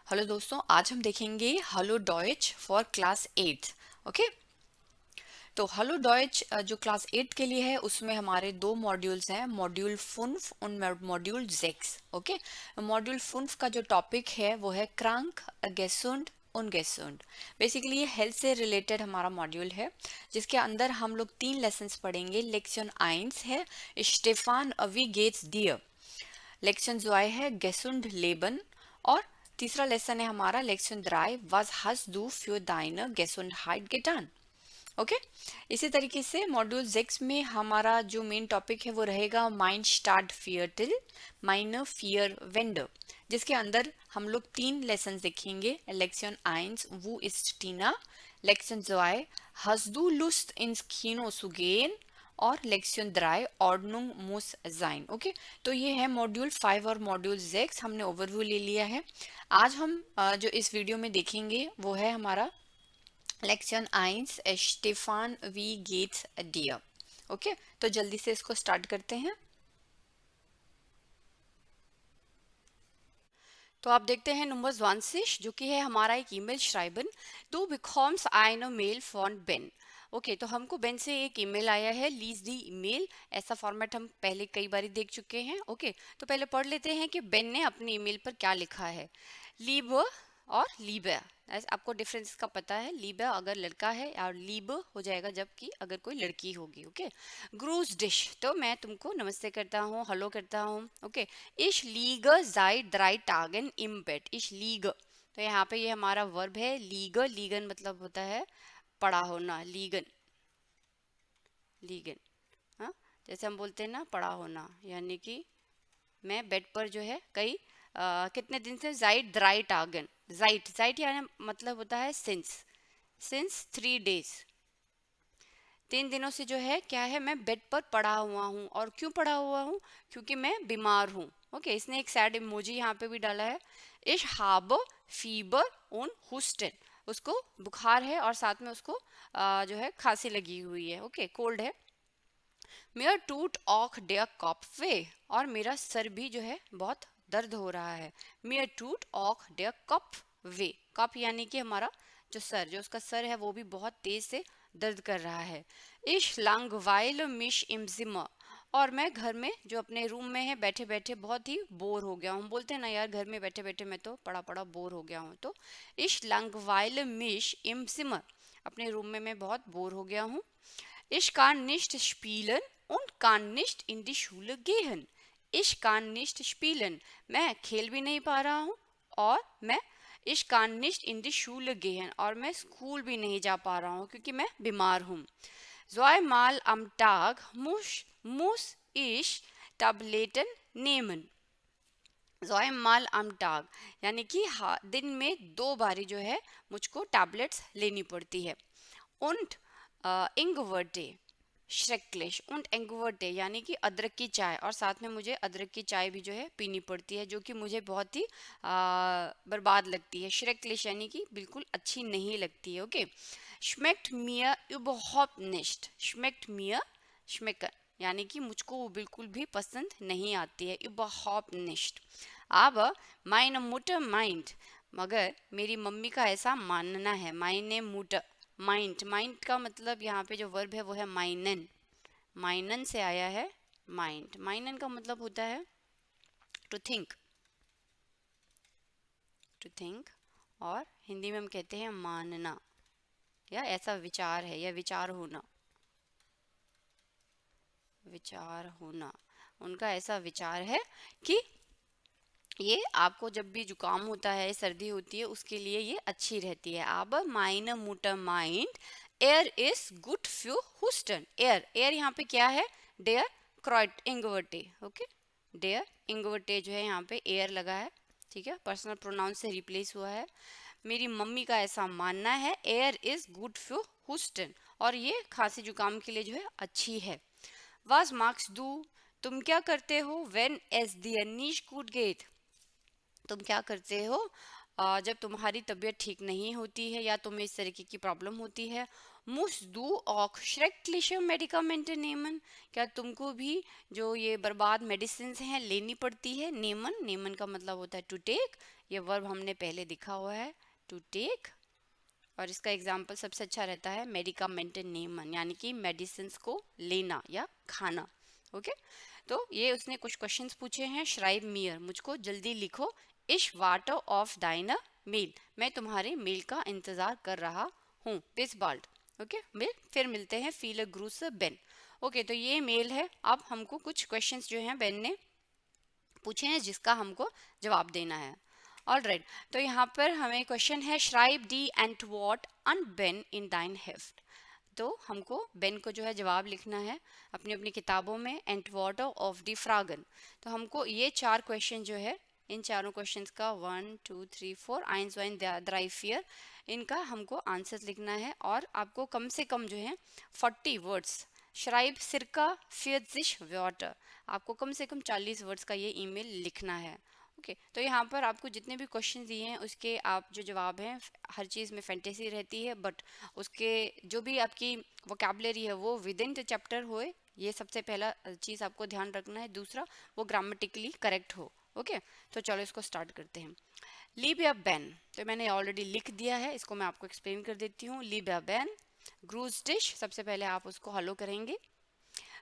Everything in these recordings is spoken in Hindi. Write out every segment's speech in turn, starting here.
हेलो दोस्तों, आज हम देखेंगे hello Deutsch for class 8। Okay. तो हेलो डॉयच जो क्लास 8 के लिए है उसमें हमारे दो मॉड्यूल्स हैं, मॉड्यूल 5 और मॉड्यूल 6। ओके। मॉड्यूल 5 का जो टॉपिक है वो है क्रांक गेसुंड उनगेसुंड। बेसिकली ये हेल्थ से रिलेटेड हमारा मॉड्यूल है, जिसके अंदर हम लोग 3 लेसन्स पढ़ेंगे। लेक्शन 1 है स्टेफान वी गेट्स डियर, लेक्शन 2 है गेसुंड लेबन, और तीसरा लेसन है हमारा लेक्शन 3 वाज हस डू फ्यू दाइन गेसुंड हाइट गेटान। ओके। इसी तरीके से मॉड्यूल 6 में हमारा जो मेन टॉपिक है वो रहेगा mind start fear till minor fear vendor, जिसके अंदर हम लोग 3 लेसन देखेंगे। लेक्शन 1 वो इस्ट टीना, लेक्शन 2 हसदू लुस्ट इन खीनो सुगेन, और लेक्शन 3 ऑर्डनुंग मुस जाइन। ओके। तो ये है मॉड्यूल 5 और मॉड्यूल 6, हमने ओवरव्यू ले लिया है। आज हम जो इस वीडियो में देखेंगे वो है हमारा लेक्शन 1 स्टेफान वी गेट्स डियर। ओके। तो जल्दी से इसको स्टार्ट करते हैं। तो आप देखते हैं नंबर 1 से, जो कि है हमारा एक ईमेल श्राइबन दो बिकॉम्स आई नो मेल फॉन बेन। ओके, तो हमको बेन से एक ईमेल आया है, लीज दी ईमेल। ऐसा फॉर्मेट हम पहले कई बार देख चुके हैं। ओके, तो पहले पढ़ लेते हैं कि बेन ने अपनी ईमेल पर क्या लिखा है। लीब और लीबे, आपको डिफरेंस का पता है। लीबे अगर लड़का है और लीब हो जाएगा जबकि अगर कोई लड़की होगी। ओके। ग्रूस डिश, तो मैं तुमको नमस्ते करता हूँ, हेलो करता हूँ। ओके। इश लीग जाइड द्राई टागन इम्पेट, इश लीग, तो यहाँ पे ये हमारा वर्ब है लीग। लीगन मतलब होता है पड़ा होना, लीगन, लीगन। हाँ, जैसे हम बोलते हैं ना पड़ा होना, यानी कि मैं बेड पर जो है कई कितने दिन से जाइड द्राई टागन, जाइट जाइट यानी मतलब होता है सिंस 3 डेज, 3 दिनों से जो है क्या है, मैं बेड पर पड़ा हुआ हूँ। और क्यों पड़ा हुआ हूँ? क्योंकि मैं बीमार हूँ। ओके, इसने एक सैड इमोजी यहाँ पे भी डाला है। इश हाब फीबर उन हुस्टन, उसको बुखार है और साथ में उसको जो है खांसी लगी हुई है। ओके, कोल्ड है। मेरा टूट ऑक डेयर कॉप वे, और मेरा सर भी जो है बहुत दर्द हो रहा है। मेरा टूट ऑक डेयर कप वे, कप यानी कि हमारा जो सर, जो उसका सर है वो भी बहुत तेज से दर्द कर रहा है। इश लंग वाइल मिश इमजिमा, और मैं घर में जो अपने रूम में है बैठे बैठे बहुत ही बोर हो गया हूँ। हम बोलते हैं ना यार, घर में बैठे बैठे मैं तो पड़ा पड़ा बोर हो गया हूँ। तो इश लंग वाइल मिश इमजिमा, अपने रूम में मैं बहुत बोर हो गया हूँ। Ich kann nicht spielen und kann nicht in die Schule gehen. Ich kann nicht spielen. मैं खेल भी नहीं पा रहा हूँ, और मैं ich kann nicht in die Schule gehen, और मैं स्कूल भी नहीं जा पा रहा हूँ क्योंकि मैं बीमार हूँ। Zweimal am Tag muss ich Tabletten nehmen. Zweimal am Tag, यानी कि दिन में 2 बारी जो है मुझको टैबलेट्स लेनी पड़ती है। Und इंगवर्टे श्रेक्लिश, und इंगवर्टे यानी कि अदरक की चाय, और साथ में मुझे अदरक की चाय भी जो है पीनी पड़ती है, जो कि मुझे बहुत ही बर्बाद लगती है। श्रेक्लिश यानी कि बिल्कुल अच्छी नहीं लगती है। Okay. schmeckt mir überhaupt nicht, schmeckt mir, schmecken यानी कि मुझको वो बिल्कुल भी पसंद नहीं आती है। überhaupt nicht, aber meine Mutter meint, मगर मेरी मम्मी का ऐसा मानना है। meine Mutter माइंड, माइंड का मतलब यहाँ पे जो वर्ब है वो है माइनन, माइनन से आया है माइंड। माइनन का मतलब होता है टू थिंक, टू थिंक, और हिंदी में हम कहते हैं मानना, या ऐसा विचार है, या विचार होना, विचार होना। उनका ऐसा विचार है कि ये आपको जब भी जुकाम होता है, सर्दी होती है, उसके लिए ये अच्छी रहती है। अब माइन मुटर माइंड एयर इज गुड फ्यू हुस्टन, एयर, एयर यहाँ पे क्या है, डेयर क्रॉट इंगवर्टे। ओके, डेयर इंगवर्टे जो है यहाँ पे एयर लगा है, ठीक है, पर्सनल प्रोनाउन से रिप्लेस हुआ है। मेरी मम्मी का ऐसा मानना है एयर इज गुड फ्यू हुस्टन, और ये खांसी जुकाम के लिए जो है अच्छी है। वाज मार्क्स डू, तुम क्या करते हो, व्हेन एज दियर नीश गुड गेट, तुम क्या करते हो जब तुम्हारी तबीयत ठीक नहीं होती है या तुम्हें इस तरीके की प्रॉब्लम होती है। मुस दू ऑक श्रेक्लिशम मेडिकामेंट नेमन, क्या तुमको भी जो ये बर्बाद मेडिसिन हैं लेनी पड़ती है। नेमन, नेमन का मतलब होता है टू टेक, ये वर्ब हमने पहले देखा हुआ है, टू टेक, और इसका एग्जाम्पल सबसे अच्छा रहता है मेडिकामेंटन नेमन, यानी कि मेडिसिन को लेना या खाना। ओके, तो ये उसने कुछ क्वेश्चंस पूछे हैं। श्राइब मियर, मुझको जल्दी लिखो, इश वाटर ऑफ डाइनर मेल, मैं तुम्हारे मेल का इंतजार कर रहा हूँ, दिस बाल्ट। ओके, फिर मिलते हैं, फील अ ग्रूस बेन। ओके, तो ये मेल है। अब हमको कुछ क्वेश्चंस जो हैं बेन ने पूछे हैं जिसका हमको जवाब देना है। ऑल राइट, तो यहाँ पर हमें क्वेश्चन है, श्राइब डी एंड वॉट अन बेन इन दाइन हेफ्ट, तो हमको बेन को जो है जवाब लिखना है अपनी अपनी किताबों में, एंड वाटर ऑफ द फ्रागन। तो हमको ये 4 क्वेश्चन जो है, इन चारों क्वेश्चंस का 1 2 3 4 आइंस वाइन द्राइफियर, इनका हमको आंसर लिखना है। और आपको कम से कम जो है 40 वर्ड्स, श्राइब सिरका फियजिश वाटर, आपको कम से कम 40 वर्ड्स का ये ईमेल लिखना है। ओके, तो यहाँ पर आपको जितने भी क्वेश्चन दिए हैं उसके आप जो जवाब हैं, हर चीज़ में फैंटेसी रहती है, बट उसके जो भी आपकी वोकैबुलरी है वो विद इन द चैप्टर होए, ये सबसे पहला चीज़ आपको ध्यान रखना है। दूसरा, वो ग्रामेटिकली करेक्ट हो। ओके, तो चलो इसको स्टार्ट करते हैं। लीब या बैन, तो मैंने ऑलरेडी लिख दिया है, इसको मैं आपको एक्सप्लेन कर देती हूँ। लीब या बैन, ग्रूज डिश, सबसे पहले आप उसको हलो करेंगे।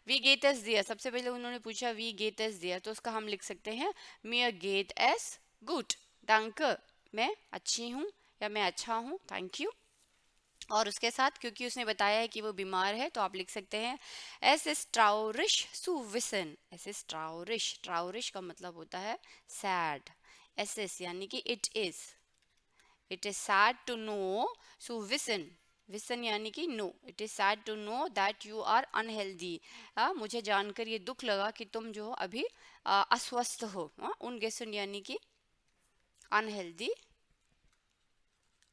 वी गेट एस दिया, सबसे पहले उन्होंने पूछा वी गेट एस दिया, तो उसका हम लिख सकते हैं मियर गेट एस गुड, danke, मैं अच्छी हूँ या मैं अच्छा हूँ, थैंक यू। और उसके साथ क्योंकि उसने बताया है कि वो बीमार है, तो आप लिख सकते हैं एस इज ट्राउरिश सु विसन, एस इज ट्राउरिश, ट्राउरिश का मतलब होता है सैड, एस एस यानी कि it is sad to know, सु विसन, विसन यानी कि know, it is sad to know that you are unhealthy, मुझे जानकर ये दुख लगा कि तुम जो अभी अस्वस्थ हो। उनगेसन यानी कि अनहेल्दी,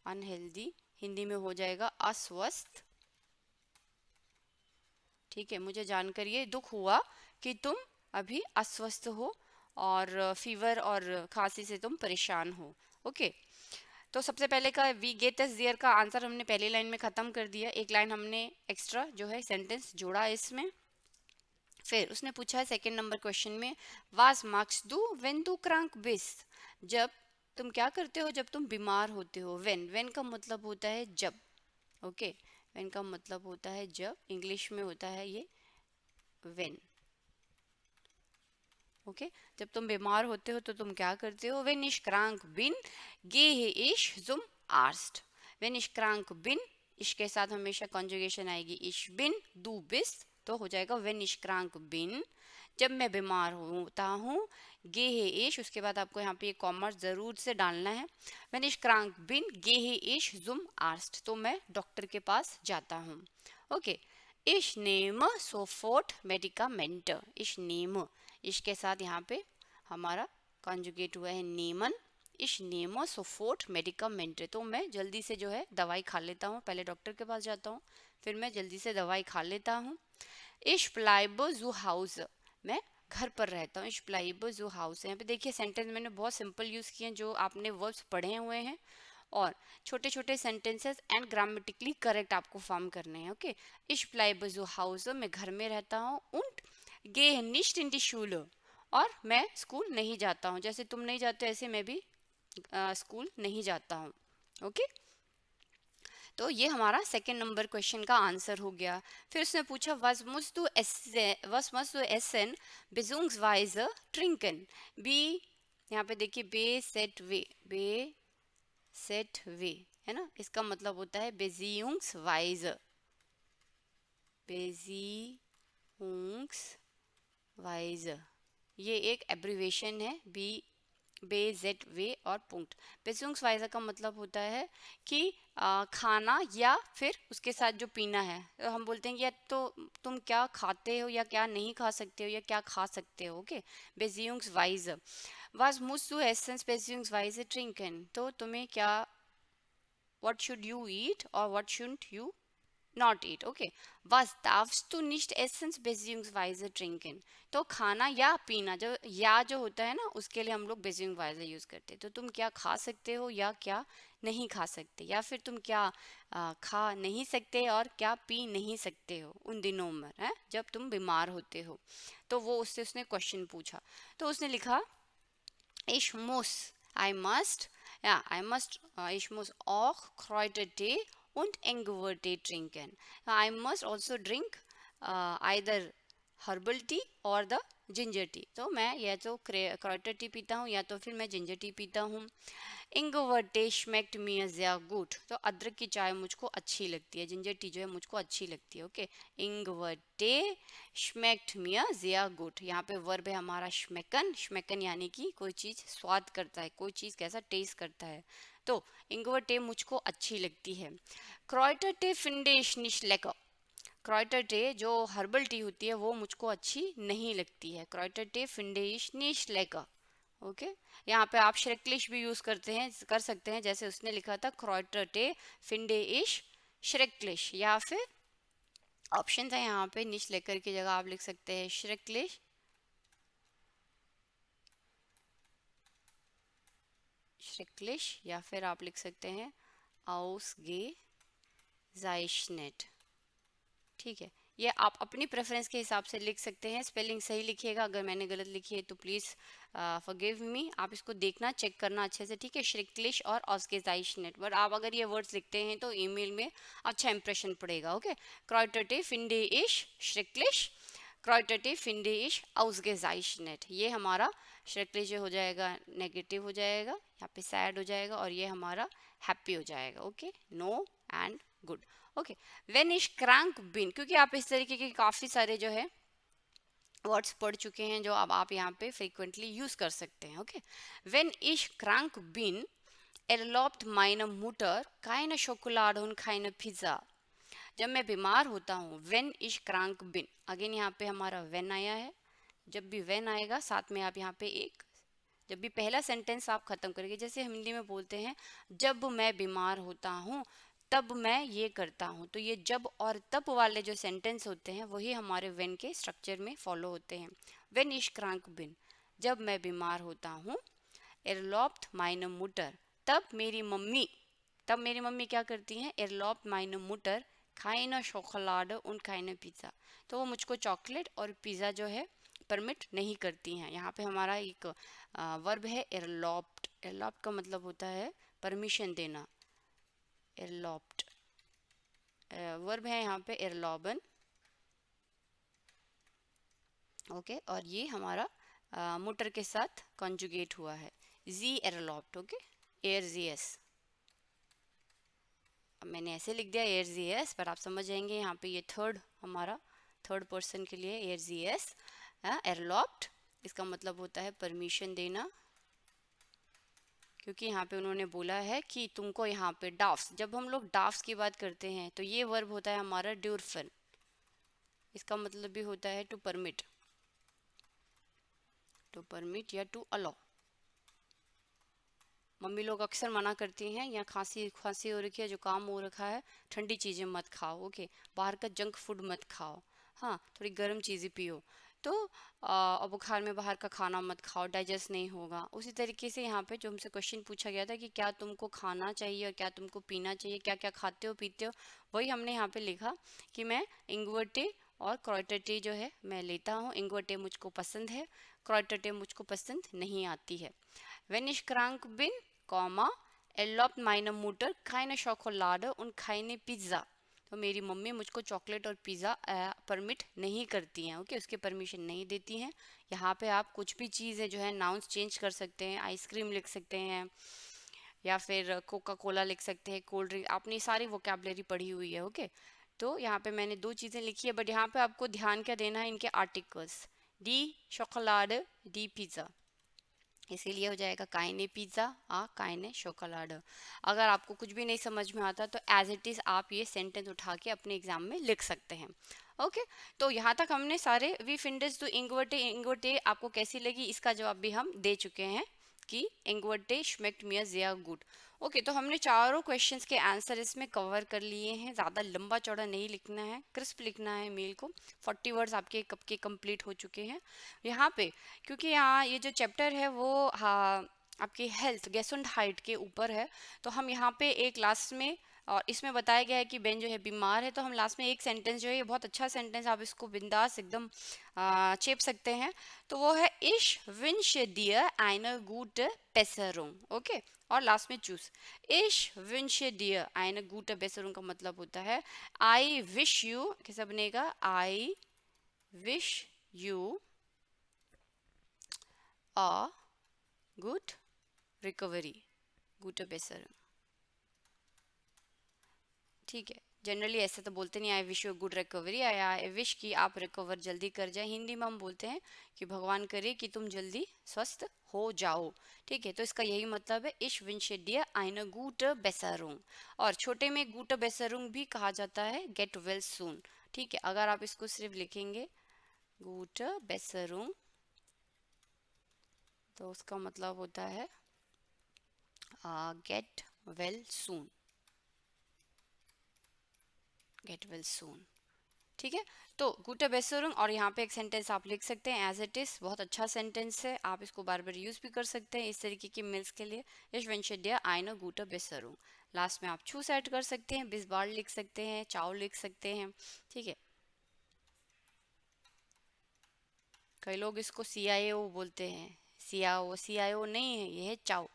अनहेल्दी हिंदी में हो जाएगा अस्वस्थ। ठीक है, मुझे जानकर ये दुख हुआ कि तुम अभी अस्वस्थ हो और फीवर और खांसी से तुम परेशान हो। ओके, तो सबसे पहले का वी गेट एस देयर का आंसर हमने पहली लाइन में ख़त्म कर दिया, एक लाइन हमने एक्स्ट्रा जो है सेंटेंस जोड़ा इसमें। फिर उसने पूछा है सेकंड नंबर क्वेश्चन में, वास marks do when do crank बिस, जब तुम क्या करते हो जब तुम बीमार होते हो। व्हेन का मतलब होता है जब। ओके, व्हेन का मतलब होता है जब, इंग्लिश में होता है ये व्हेन। ओके, जब तुम बीमार होते हो तो तुम क्या करते हो। When ich krank bin gehe ich zum Arzt, when ich krank bin, इश के साथ हमेशा कॉन्जुगेशन आएगी ich bin, du bist, तो हो जाएगा व्हेन ich krank bin, जब मैं बीमार होता हूँ। gehe ich, उसके बाद आपको यहाँ पे ये कॉमर्स ज़रूर से डालना है। When ich krank bin gehe ich zum Arzt, तो मैं डॉक्टर के पास जाता हूँ। Okay, ich nehme sofort Medikamente, ich nehme, इश के साथ यहाँ पे हमारा कॉन्जुगेट हुआ है नेमन, इश नेमो सोफोर्ट मेडिकामेंट, तो मैं जल्दी से जो है दवाई खा लेता हूँ, पहले डॉक्टर के पास जाता हूँ फिर मैं जल्दी से दवाई खा लेता हूँ। इश प्लाइबो जू हाउस, मैं घर पर रहता हूँ। इश प्लाइबो जू हाउस, यहाँ पे देखिए सेंटेंस मैंने बहुत सिंपल यूज़ किए हैं जो आपने वर्ब्स पढ़े हुए हैं, और छोटे छोटे सेंटेंसेस एंड ग्रामेटिकली करेक्ट आपको फॉर्म करने हैं। ओके, इश प्लाइबो जू हाउस, मैं घर में रहता हूँ। उंट gehe nicht in die Schule, और मैं स्कूल नहीं जाता हूँ, जैसे तुम नहीं जाते ऐसे मैं भी स्कूल नहीं जाता हूँ। ओके, तो ये हमारा सेकेंड नंबर क्वेश्चन का आंसर हो गया। फिर उसने पूछा was musst du essen beziehungsweise trinken, बी, यहाँ पे देखिए बे सेट वे है ना, इसका मतलब होता है beziehungsweise, बेजिंग्स, ये एक एब्रीवेशन है, बी बे जेड वे और पुंक्ट। बेजिंग्सवाइजर का मतलब होता है कि खाना या फिर उसके साथ जो पीना है, तो हम बोलते हैं कि या तो तुम क्या खाते हो या क्या नहीं खा सकते हो या क्या खा सकते हो। ओके, बेजिंग्सवाइजर वाज मुस्ट टू एसेंस बेजिंग्सवाइजर ट्रिंकन, तो तुम्हें क्या, व्हाट शुड यू ईट और what shouldn't you not eat. Okay, was darfst du nicht essen beziehungsweise trinken, तो खाना या पीना, जो या जो होता है ना उसके लिए हम लोग beziehungsweise यूज करते हैं, तो तुम क्या खा सकते हो या क्या नहीं खा सकते, या फिर तुम क्या खा नहीं सकते और क्या पी नहीं सकते हो उन दिनों में, है जब तुम बीमार होते हो। तो वो उससे उसने क्वेश्चन पूछा, तो उसने लिखा ich muss I must, ja, I must, ich muss auch Kräutertee und Ingwertee trinken. I must also drink either herbal tea or the ginger tea. तो मैं या तो क्राइटर टी पीता हूँ या तो फिर मैं जिंजर टी पीता हूँ. इंगवर्टे schmeckt mir sehr gut. तो अदरक की चाय मुझको अच्छी लगती है, जिंजर टी जो है मुझको अच्छी लगती है. ओके, इंगवर्टे schmeckt mir sehr gut. यहाँ पे वर्ब है हमारा schmecken. schmecken यानी कि कोई चीज़ स्वाद करता है, कोई चीज़ कैसा टेस्ट करता है. तो इंगवर्टे मुझको अच्छी लगती है. क्राइटर टे finde ich nicht lecker. क्राइटर टे जो हर्बल टी होती है वो मुझको अच्छी नहीं लगती है. क्राइटर टे finde ich nicht lecker. Okay, यहाँ पे आप श्रेक्लिश भी यूज कर सकते हैं, जैसे उसने लिखा था क्राइटर टे finde ich श्रेक्लिश, या फिर ऑप्शन है यहाँ पे निश लेकर की जगह आप लिख सकते हैं श्रेक्लिश, श्रेक्लिश, या फिर आप लिख सकते हैं ausgezeichnet. ठीक है, ये आप अपनी प्रेफरेंस के हिसाब से लिख सकते हैं. स्पेलिंग सही लिखिएगा, अगर मैंने गलत लिखी है तो प्लीज़ फॉरगिव मी. आप इसको देखना, चेक करना अच्छे से. ठीक है, श्रिक्लिश और ऑस्गेजाइशनेट. बट आप अगर ये वर्ड्स लिखते हैं तो ईमेल में अच्छा इंप्रेशन पड़ेगा. ओके, क्राइटटे फिंडे इश श्रिक्लिश, क्राइटटे फिंडे इश ऑस्गेजाइशनेट. ये हमारा श्रिक्लिश हो जाएगा, नेगेटिव हो जाएगा, यहाँ पे सैड हो जाएगा, और ये हमारा हैप्पी हो जाएगा. ओके, नो एंड गुड. ओके, वेन इश क्रैंक बिन, क्योंकि आप इस तरीके के काफ़ी सारे जो है वर्ड्स पढ़ चुके हैं जो अब आप यहाँ पे फ्रीक्वेंटली यूज कर सकते हैं. ओके, वेन इश क्रैंक बिन erlaubt meine Mutter keine Schokolade und keine Pizza. जब मैं बीमार होता हूँ, वेन इश क्रैंक बिन, अगेन यहाँ पे हमारा वेन आया है. जब भी वेन आएगा साथ में आप यहाँ पे एक, जब भी पहला सेंटेंस आप खत्म करेंगे, जैसे हिंदी में बोलते हैं जब मैं बीमार होता हूँ तब मैं ये करता हूँ, तो ये जब और तब वाले जो सेंटेंस होते हैं वही हमारे वेन के स्ट्रक्चर में फॉलो होते हैं. वेन इश क्रैंक बिन, जब मैं बीमार होता हूँ. erlaubt meine Mutter, तब मेरी मम्मी क्या करती हैं. erlaubt meine Mutter keine Schokolade und keine Pizza, तो वो मुझको चॉकलेट और पिज़्ज़ा जो है परमिट नहीं करती हैं. यहाँ पे हमारा एक वर्ब है erlaubt. erlaubt का मतलब होता है परमिशन देना. erlaubt वर्ब है यहाँ पे erlauben. ओके, और ये हमारा मुटर के साथ कॉन्जुगेट हुआ है. जी erlaubt. Okay, air G S, मैंने ऐसे लिख दिया एयर जी एस, पर आप समझ जाएंगे यहाँ पे ये हमारा थर्ड पर्सन के लिए एयर जी एस. erlaubt इसका मतलब होता है परमिशन देना, क्योंकि यहाँ पे उन्होंने बोला है कि तुमको यहाँ पे डाफ्स, जब हम लोग डाफ्स की बात करते हैं तो ये वर्ब होता है हमारा ड्यूरफन. इसका मतलब भी होता है टू परमिट या टू अलाउ. मम्मी लोग अक्सर मना करती हैं, या खांसी हो रखी है, जो काम हो रखा है, ठंडी चीज़ें मत खाओ. ओके, बाहर का जंक फूड मत खाओ, हाँ थोड़ी गर्म चीज़ें पियो. तो और बुखार में बाहर का खाना मत खाओ, डाइजेस्ट नहीं होगा. उसी तरीके से यहाँ पे जो हमसे क्वेश्चन पूछा गया था कि क्या तुमको खाना चाहिए और क्या तुमको पीना चाहिए, क्या क्या खाते हो पीते हो, वही हमने यहाँ पे लिखा कि मैं इंगवर्टे और क्राइटटे जो है मैं लेता हूँ. इंगवर्टे मुझको पसंद है, क्राइटटे मुझको पसंद नहीं आती है. Wenn ich krank bin, erlaubt meine Mutter keine Schokolade und keine Pizza. तो मेरी मम्मी मुझको चॉकलेट और पिज़्ज़ा परमिट नहीं करती हैं. ओके, उसके परमिशन नहीं देती हैं. यहाँ पे आप कुछ भी चीज़ है जो है नाउन्स चेंज कर सकते हैं. आइसक्रीम लिख सकते हैं, या फिर कोका कोला लिख सकते हैं, कोल्ड ड्रिंक. आपने सारी वोकैबुलरी पढ़ी हुई है. ओके, तो यहाँ पे मैंने दो चीज़ें लिखी है, बट यहाँ पे आपको ध्यान क्या देना है, इनके आर्टिकल्स. डी शोकोलाडे, डी पिज़्ज़ा, इसीलिए हो जाएगा काइने पिज़्ज़ा काइने शोकोलाडे. अगर आपको कुछ भी नहीं समझ में आता तो एज इट इज़ आप ये सेंटेंस उठा के अपने एग्जाम में लिख सकते हैं. ओके, तो यहाँ तक हमने सारे वी फिंडेस टू इंगवर्टे आपको कैसी लगी इसका जवाब भी हम दे चुके हैं कि इंगवर्टे schmeckt mir sehr gut. Okay, तो हमने चारों क्वेश्चंस के आंसर इसमें कवर कर लिए हैं. ज़्यादा लंबा चौड़ा नहीं लिखना है, क्रिस्प लिखना है मेल को. 40 वर्ड्स आपके कब के कंप्लीट हो चुके हैं यहाँ पे, क्योंकि यहाँ ये जो चैप्टर है वो आपकी हेल्थ गेसुंडहाइट के ऊपर है. तो हम यहाँ पे एक लास्ट में और इसमें बताया गया है कि बेन जो है बीमार है, तो हम लास्ट में एक सेंटेंस जो है, ये बहुत अच्छा सेंटेंस, आप इसको बिंदास एकदम चेप सकते हैं। तो वो है इश wünsche dir eine gute Besserung। Okay, और लास्ट में चूज। इश wünsche dir eine gute Besserung का मतलब होता है आई विश यू, कैसे बनेगा, I wish you a good recovery, good Besserung। ठीक है, जनरली ऐसे तो बोलते नहीं I wish you good recovery, I wish कि आप रिकवर जल्दी कर जाए। हिंदी में हम बोलते हैं कि भगवान करे कि तुम जल्दी स्वस्थ हो जाओ। ठीक है, तो इसका यही मतलब है इश wünsche dir eine gute Besserung। और छोटे में gute Besserung भी कहा जाता है गेट वेल सून। ठीक है, अगर आप इसको सिर्फ लिखेंगे gute Besserung, तो उसका मतलब होता है get well soon, get well soon. ठीक है, तो गुटे बेसुरुंग, और यहाँ पे एक सेंटेंस आप लिख सकते हैं एज इट इज, बहुत अच्छा सेंटेंस है, आप इसको बार बार यूज भी कर सकते हैं इस तरीके की मिल्स के लिए। इश wünsche dir eine gute Besserung। Last में आप चूस ऐड कर सकते हैं, बिस बार लिख सकते हैं, चाव लिख सकते हैं। ठीक है, कई लोग इसको CIO बोलते हैं, CIO नहीं है, ये है चाव।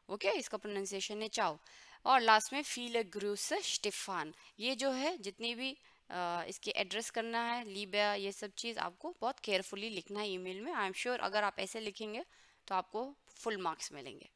ओके, इसका प्रोनाउंसिएशन है चाव। और लास्ट में फील ग्रूस स्टिफान, ये जो है जितनी भी इसके एड्रेस करना है लीबिया, ये सब चीज़ आपको बहुत केयरफुली लिखना है ईमेल में। आई एम श्योर अगर आप ऐसे लिखेंगे तो आपको फुल मार्क्स मिलेंगे।